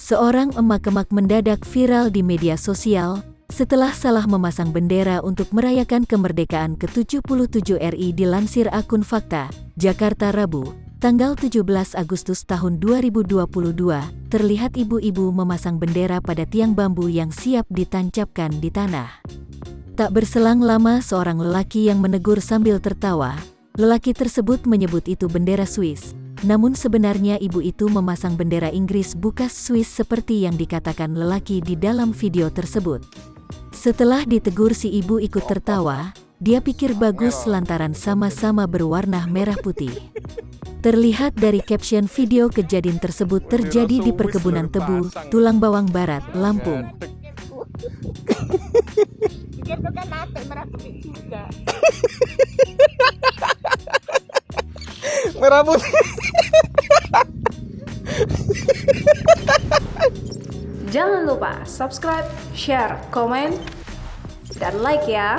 Seorang emak-emak mendadak viral di media sosial setelah salah memasang bendera untuk merayakan kemerdekaan ke-77 RI. Dilansir akun Fakta, Jakarta Rabu, tanggal 17 Agustus tahun 2022, terlihat ibu-ibu memasang bendera pada tiang bambu yang siap ditancapkan di tanah. Tak berselang lama seorang lelaki yang menegur sambil tertawa. Lelaki tersebut menyebut itu bendera Swiss. Namun sebenarnya ibu itu memasang bendera Inggris bukan Swiss seperti yang dikatakan lelaki di dalam video tersebut. Setelah ditegur si ibu ikut tertawa, dia pikir bagus lantaran sama-sama berwarna merah putih. Terlihat dari caption video kejadian tersebut terjadi di perkebunan tebu, Tulang Bawang Barat, Lampung. Merah putih. Jangan lupa subscribe, share, komen, dan like ya.